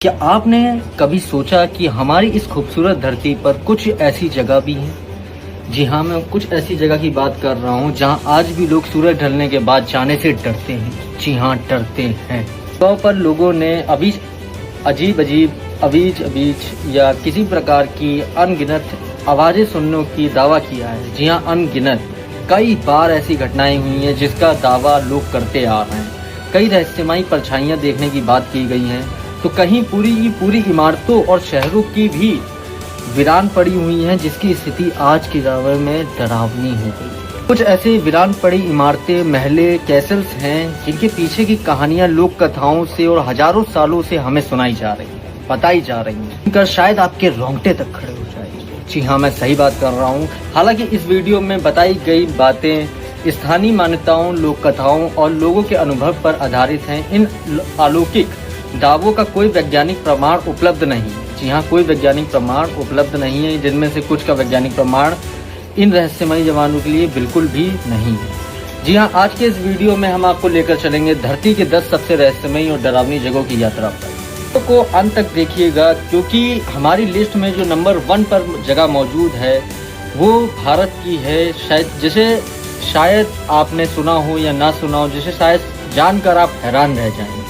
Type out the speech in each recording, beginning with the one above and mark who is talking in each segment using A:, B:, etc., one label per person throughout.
A: क्या आपने कभी सोचा कि हमारी इस खूबसूरत धरती पर कुछ ऐसी जगह भी हैं? जी हाँ, मैं कुछ ऐसी जगह की बात कर रहा हूँ जहाँ आज भी लोग सूरज ढलने के बाद जाने से डरते हैं। जी हाँ, डरते हैं। तो पर लोगों ने अजीज अबीज या किसी प्रकार की अनगिनत आवाज़ें सुनने की दावा किया है। जी हाँ, अनगिनत कई बार ऐसी घटनाएं हुई हैं जिसका दावा लोग करते आ रहे हैं। कई रहस्यमयी परछाइयाँ देखने की बात की गई हैं, तो कहीं पूरी की पूरी इमारतों और शहरों की भी वीरान पड़ी हुई हैं, जिसकी स्थिति आज के दौर में डरावनी हो गई। कुछ ऐसे वीरान पड़ी इमारतें, महले, कैसल्स हैं जिनके पीछे की कहानियां लोक कथाओं से और हजारों सालों से हमें सुनाई जा रही है, बताई जा रही हैं। सुनकर शायद आपके रोंगटे तक खड़े हो जाएंगे। जी हाँ, मैं सही बात कर रहा हूँ। हालांकि इस वीडियो में बताई गई बातें स्थानीय मान्यताओं, लोक कथाओं और लोगों के अनुभव पर आधारित हैं। इन अलौकिक दावों का कोई वैज्ञानिक प्रमाण उपलब्ध नहीं है। जी हाँ, कोई वैज्ञानिक प्रमाण उपलब्ध नहीं है, जिनमें से कुछ का वैज्ञानिक प्रमाण इन रहस्यमयी जवानों के लिए बिल्कुल भी नहीं है। जी हाँ, आज के इस वीडियो में हम आपको लेकर चलेंगे धरती के 10 सबसे रहस्यमयी और डरावनी जगहों की यात्रा पर। को अंत तक देखिएगा, क्योंकि हमारी लिस्ट में जो नंबर 1 पर जगह मौजूद है वो भारत की है, शायद आपने सुना हो या ना सुना हो, जिसे शायद जानकर आप हैरान रह जाएंगे।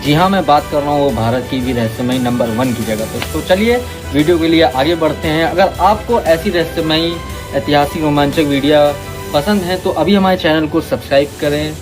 A: जी हाँ, मैं बात कर रहा हूँ वो भारत की भी रहस्यमयी नंबर 1 की जगह पर। तो चलिए वीडियो के लिए आगे बढ़ते हैं। अगर आपको ऐसी रहस्यमयी, ऐतिहासिक, रोमांचक वीडियो पसंद है तो अभी हमारे चैनल को सब्सक्राइब करें,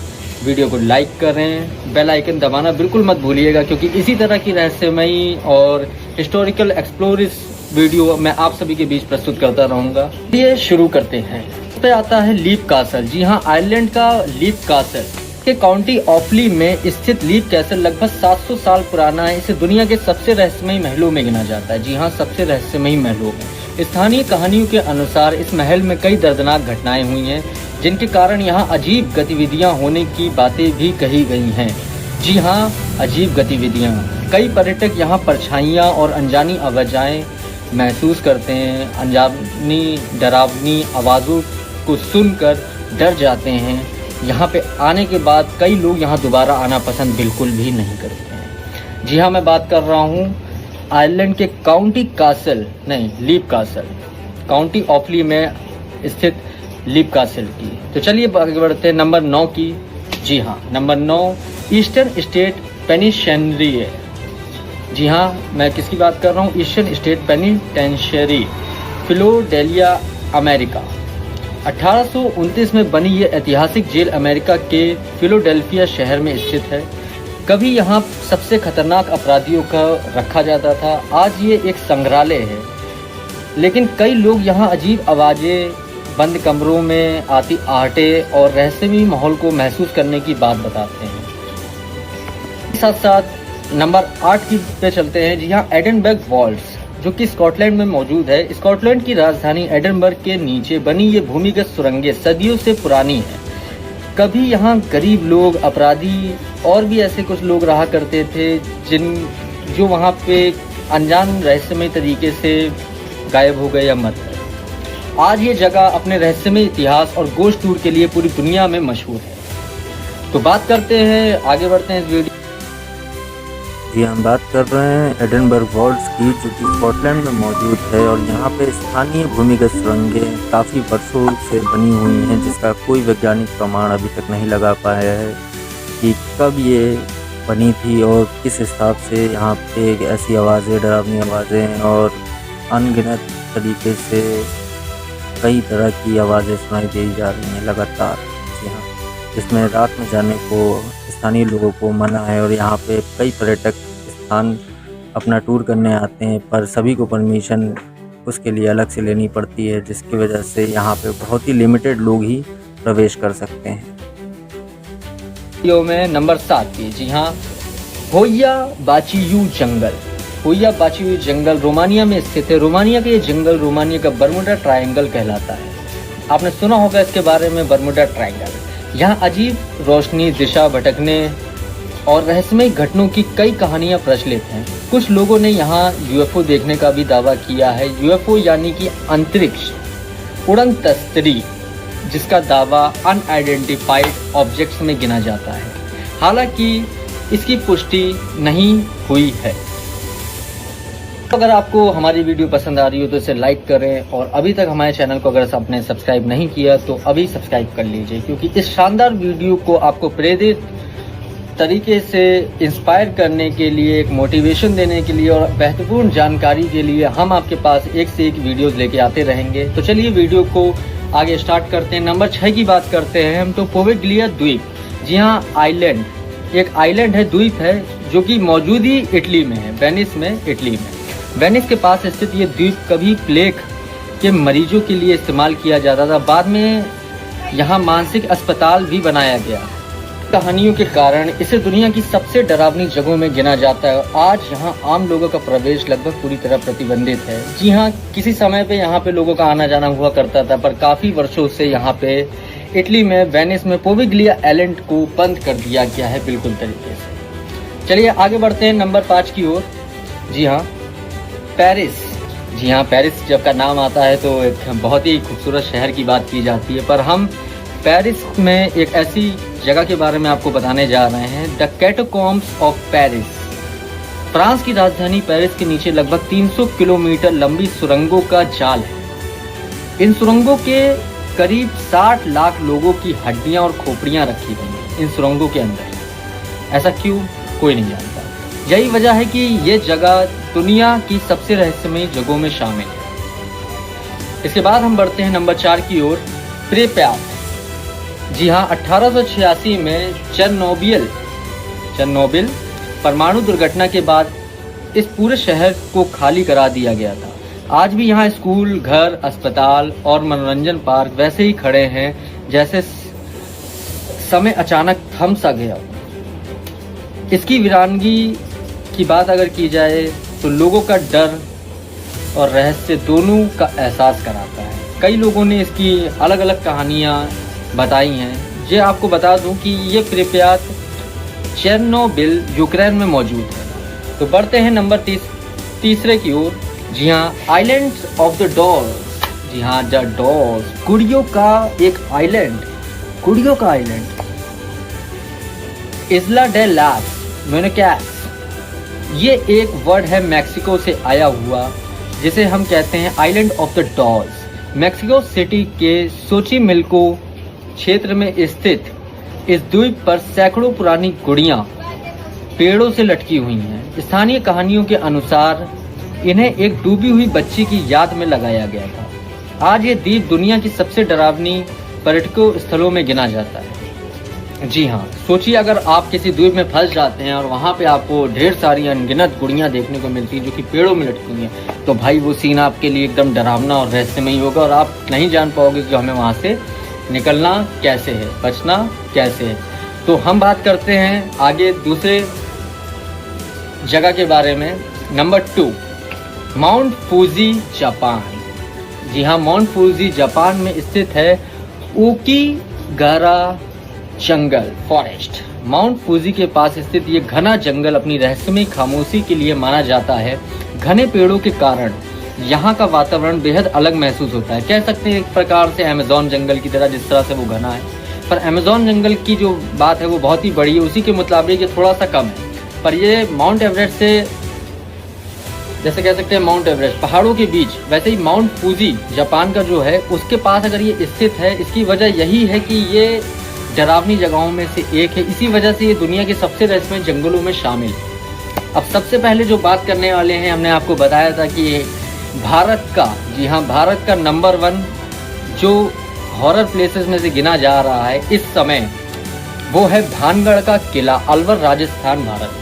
A: वीडियो को लाइक करें, बेल आइकन दबाना बिल्कुल मत भूलिएगा, क्योंकि इसी तरह की रहस्यमयी और हिस्टोरिकल एक्सप्लोरर्स वीडियो मैं आप सभी के बीच प्रस्तुत करता रहूँगा। ये शुरू करते हैं। इस पे आता है लीप कासल। जी हाँ, आयरलैंड का लीप कासल के काउंटी ऑफली में स्थित लीप कैसल लगभग 700 साल पुराना है। इसे दुनिया के सबसे रहस्यमयी महलों में गिना जाता है। जी हाँ, सबसे रहस्यमयी महलों में। स्थानीय कहानियों के अनुसार इस महल में कई दर्दनाक घटनाएं हुई हैं, जिनके कारण यहाँ अजीब गतिविधियां होने की बातें भी कही गई हैं। जी हाँ, अजीब गतिविधियां। कई पर्यटक यहाँ परछाइयाँ और अनजानी आवाज़ें महसूस करते हैं। अनजानी डरावनी आवाज़ों को सुनकर डर जाते हैं। यहाँ पे आने के बाद कई लोग यहाँ दोबारा आना पसंद बिल्कुल भी नहीं करते हैं। जी हाँ, मैं बात कर रहा हूँ आयरलैंड के लीप कासल, काउंटी ऑफली में स्थित लीप कासल की। तो चलिए आगे बढ़ते हैं नंबर 9 की। जी हाँ, नंबर 9 ईस्टर्न स्टेट पेनिटेंशियरी। जी हाँ, मैं किसकी बात कर रहा हूँ? Eastern State Penitentiary, Philadelphia, America. 1829 में बनी ये ऐतिहासिक जेल अमेरिका के फिलाडेल्फिया शहर में स्थित है। कभी यहाँ सबसे खतरनाक अपराधियों का रखा जाता था। आज ये एक संग्रहालय है, लेकिन कई लोग यहाँ अजीब आवाज़ें, बंद कमरों में आती आहटें और रहस्यमयी माहौल को महसूस करने की बात बताते हैं। साथ साथ नंबर 8 की पे चलते हैं। जी हाँ, एडिनबर्ग वॉल्स, जो कि स्कॉटलैंड में मौजूद है। स्कॉटलैंड की राजधानी एडिनबर्ग के नीचे बनी ये भूमिगत सुरंगें सदियों से पुरानी है। कभी यहाँ गरीब लोग, अपराधी और भी ऐसे कुछ लोग रहा करते थे, जो वहाँ पे अनजान रहस्यमय तरीके से गायब हो गए या मर गए। आज ये जगह अपने रहस्यमय इतिहास और गोश्त टूर के लिए पूरी दुनिया में मशहूर है। तो बात करते हैं, आगे बढ़ते हैं इस वीडियो।
B: जी, हम बात कर रहे हैं एडिनबर्ग वॉल्स की, जो कि स्कॉटलैंड में मौजूद है। और यहाँ पे स्थानीय भूमिगत सुरंगें काफ़ी वर्षों से बनी हुई हैं, जिसका कोई वैज्ञानिक प्रमाण अभी तक नहीं लगा पाया है कि कब ये बनी थी और किस हिसाब से यहाँ पे ऐसी आवाज़ें, डरावनी आवाज़ें और अनगिनत तरीके से कई तरह की आवाज़ें सुनाई दी जा रही हैं लगातार। जी हाँ, जिसमें रात में जाने को स्थानीय लोगों को मना है। और यहाँ पे कई पर्यटक स्थान अपना टूर करने आते हैं, पर सभी को परमिशन उसके लिए अलग से लेनी पड़ती है, जिसकी वजह से यहाँ पे बहुत ही लिमिटेड लोग ही प्रवेश कर सकते हैं।
A: वीडियो में नंबर 7 की। जी हाँ, होया बाचियू जंगल रोमानिया में स्थित है। रोमानिया का ये जंगल रोमानिया का बर्मुडा ट्रायंगल कहलाता है। आपने सुना होगा इसके बारे में, बर्मुडा ट्रायंगल। यहाँ अजीब रोशनी, दिशा भटकने और रहस्यमय घटनाओं की कई कहानियाँ प्रचलित हैं। कुछ लोगों ने यहाँ यूएफओ देखने का भी दावा किया है। यूएफओ यानी कि अंतरिक्ष उड़न तस्तरी, जिसका दावा अनआइडेंटिफाइड ऑब्जेक्ट्स में गिना जाता है। हालांकि इसकी पुष्टि नहीं हुई है। अगर आपको हमारी वीडियो पसंद आ रही हो तो इसे लाइक करें, और अभी तक हमारे चैनल को अगर आपने सब्सक्राइब नहीं किया तो अभी सब्सक्राइब कर लीजिए, क्योंकि इस शानदार वीडियो को आपको प्रेरित तरीके से इंस्पायर करने के लिए, एक मोटिवेशन देने के लिए और महत्वपूर्ण जानकारी के लिए हम आपके पास एक से एक वीडियोस लेके आते रहेंगे। तो चलिए वीडियो को आगे स्टार्ट करते हैं। नंबर 6 की बात करते हैं हम, तो पोविग्लिया द्वीप। जी हाँ, आइलैंड, एक आइलैंड है, द्वीप है, जो कि मौजूदी इटली में है, वेनिस में, इटली में। वेनिस के पास स्थित ये द्वीप कभी प्लेग के मरीजों के लिए इस्तेमाल किया जाता था। बाद में यहाँ मानसिक अस्पताल भी बनाया गया। कहानियों के कारण इसे दुनिया की सबसे डरावनी जगहों में गिना जाता है। आज यहाँ आम लोगों का प्रवेश लगभग पूरी तरह प्रतिबंधित है। जी हाँ, किसी समय पे यहाँ पे लोगों का आना जाना हुआ करता था, पर काफी वर्षों से यहाँ पे इटली में, वेनिस में पोविग्लिया आइलैंड को बंद कर दिया गया है बिल्कुल तरीके से। चलिए आगे बढ़ते हैं नंबर 5 की ओर। जी हाँ, पेरिस। जी हाँ, पेरिस जब का नाम आता है तो एक बहुत ही खूबसूरत शहर की बात की जाती है, पर हम पेरिस में एक ऐसी जगह के बारे में आपको बताने जा रहे हैं, द कैटाकॉम्ब्स ऑफ पेरिस। फ्रांस की राजधानी पेरिस के नीचे लगभग 300 किलोमीटर लंबी सुरंगों का जाल है। इन सुरंगों के करीब 60 लाख लोगों की हड्डियां और खोपड़ियां रखी गई हैं इन सुरंगों के अंदर। ऐसा क्यों, कोई नहीं जानता। यही वजह है कि ये जगह दुनिया की सबसे रहस्यमयी जगहों में शामिल है। इसके बाद हम बढ़ते हैं नंबर 4 की ओर, प्रेप्यात। जी हाँ, 1886 में चेरनोबिल परमाणु दुर्घटना के बाद इस पूरे शहर को खाली करा दिया गया था। आज भी यहाँ स्कूल, घर, अस्पताल और मनोरंजन पार्क वैसे ही खड़े हैं जैसे समय अचानक थम सा गया। इसकी वीरानगी की बात अगर की जाए तो लोगों का डर और रहस्य दोनों का एहसास कराता है। कई लोगों ने इसकी अलग अलग कहानियाँ बताई हैं। ये आपको बता दूं कि ये प्रेप्यात चेरनोबिल यूक्रेन में मौजूद है। तो बढ़ते हैं नंबर तीसरे की ओर। जी हाँ, आइलैंड्स ऑफ द डॉल्स। जी हाँ, द डॉल्स, गुड़ियों का एक आइलैंड, गुड़ियों का आइलैंड, इस्ला डे लास मोनाकास। ये एक वर्ड है मैक्सिको से आया हुआ, जिसे हम कहते हैं island of the dolls. Mexico city के सोचिमिल्को क्षेत्र में स्थित इस द्वीप पर सैकड़ों पुरानी गुड़ियां पेड़ों से लटकी हुई हैं। स्थानीय कहानियों के अनुसार इन्हें एक डूबी हुई बच्ची की याद में लगाया गया था। आज ये द्वीप दुनिया की सबसे डरावनी पर्यटकों स्थलों में गिना जाता है। जी हाँ, सोचिए अगर आप किसी द्वीप में फंस जाते हैं और वहाँ पे आपको ढेर सारी अनगिनत गुड़ियाँ देखने को मिलती हैं जो कि पेड़ों में लटकी हुई हैं, तो भाई वो सीन आपके लिए एकदम डरावना और रहस्यमयी होगा और आप नहीं जान पाओगे कि हमें वहाँ से निकलना कैसे है, बचना कैसे है। तो हम बात करते हैं आगे दूसरे जगह के बारे में। Number 2, Mount Fuji, Japan. जी हाँ, माउंट फूजी जापान में स्थित है ओकीगारा जंगल फॉरेस्ट। माउंट फूजी के पास स्थित ये घना जंगल अपनी रहस्यमयी खामोशी के लिए माना जाता है। घने पेड़ों के कारण यहाँ का वातावरण बेहद अलग महसूस होता है। कह सकते हैं एक प्रकार से अमेज़न जंगल की तरह, जिस तरह से वो घना है। पर अमेज़न जंगल की जो बात है वो बहुत ही बड़ी है, उसी के मुताबिक ये थोड़ा सा कम है। पर ये माउंट एवरेस्ट से, जैसे कह सकते हैं माउंट एवरेस्ट पहाड़ों के बीच, वैसे ही माउंट फूजी जापान का जो है उसके पास अगर ये स्थित है, इसकी वजह यही है कि ये डरावनी जगहों में से एक है। इसी वजह से ये दुनिया के सबसे रहस्यमय जंगलों में शामिल है। अब सबसे पहले जो बात करने वाले हैं, हमने आपको बताया था कि भारत का, जी हाँ, भारत का नंबर 1 जो हॉरर प्लेसेस में से गिना जा रहा है इस समय, वो है भानगढ़ का किला, अलवर, राजस्थान, भारत में।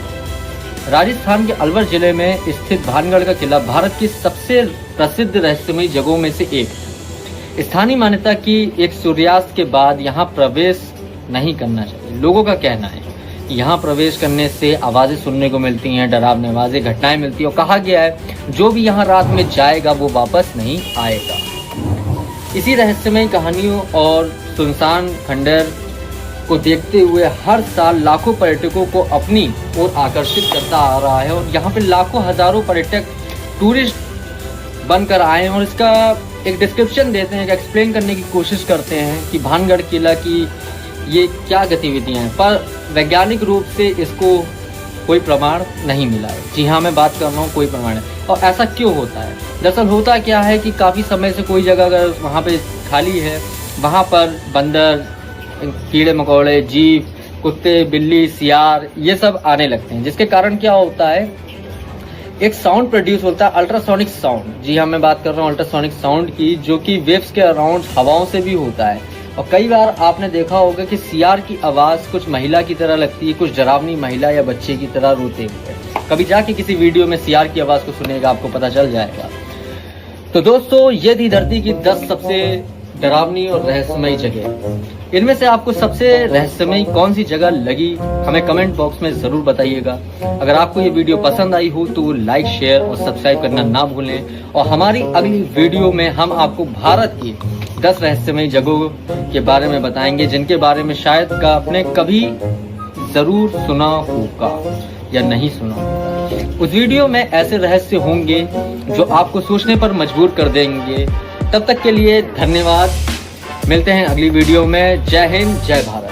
A: राजस्थान के अलवर जिले में स्थित भानगढ़ का किला भारत की सबसे प्रसिद्ध रहस्यमयी जगहों में से एक है। स्थानीय मान्यता की एक सूर्यास्त के बाद यहाँ प्रवेश नहीं करना चाहिए। लोगों का कहना है कि यहाँ प्रवेश करने से आवाज़ें सुनने को मिलती हैं, डरावनी आवाज़ें, घटनाएं मिलती हैं, और कहा गया है जो भी यहाँ रात में जाएगा वो वापस नहीं आएगा। इसी रहस्यमय कहानियों और सुनसान खंडर को देखते हुए हर साल लाखों पर्यटकों को अपनी ओर आकर्षित करता आ रहा है, और यहाँ पे लाखों हजारों पर्यटक टूरिस्ट बनकर आए हैं और इसका एक डिस्क्रिप्शन देते हैं, एक एक्सप्लेन करने की कोशिश करते हैं कि भानगढ़ किला की ये क्या गतिविधियां हैं। पर वैज्ञानिक रूप से इसको कोई प्रमाण नहीं मिला है। जी हाँ, मैं बात कर रहा हूँ कोई प्रमाण है। और ऐसा क्यों होता है? दरअसल होता क्या है कि काफ़ी समय से कोई जगह अगर वहाँ पे खाली है, वहाँ पर बंदर, कीड़े मकोड़े, जीव, कुत्ते, बिल्ली, सियार ये सब आने लगते हैं, जिसके कारण क्या होता है, एक साउंड प्रोड्यूस होता है, अल्ट्रासोनिक साउंड। जी हाँ, मैं बात कर रहा हूँ अल्ट्रासोनिक साउंड की, जो कि वेव्स के अराउंड हवाओं से भी होता है। और कई बार आपने देखा होगा कि सियार की आवाज़ कुछ महिला की तरह लगती है, कुछ डरावनी महिला या बच्चे की तरह रोते हुए। कभी जाके किसी वीडियो में सियार की आवाज़ को सुनेगा, आपको पता चल जाएगा। तो दोस्तों, ये थी धरती की 10 सबसे डरावनी और रहस्यमयी जगह। इनमें से आपको सबसे रहस्यमयी कौन सी जगह लगी, हमें कमेंट बॉक्स में ज़रूर बताइएगा। अगर आपको ये वीडियो पसंद आई हो तो लाइक, शेयर और सब्सक्राइब करना ना भूलें। और हमारी अगली वीडियो में हम आपको भारत की 10 रहस्यमयी जगहों के बारे में बताएंगे, जिनके बारे में शायद का आपने कभी ज़रूर सुना होगा या नहीं सुना होगा। उस वीडियो में ऐसे रहस्य होंगे जो आपको सोचने पर मजबूर कर देंगे। तब तक के लिए धन्यवाद। मिलते हैं अगली वीडियो में। जय हिंद, जय भारत।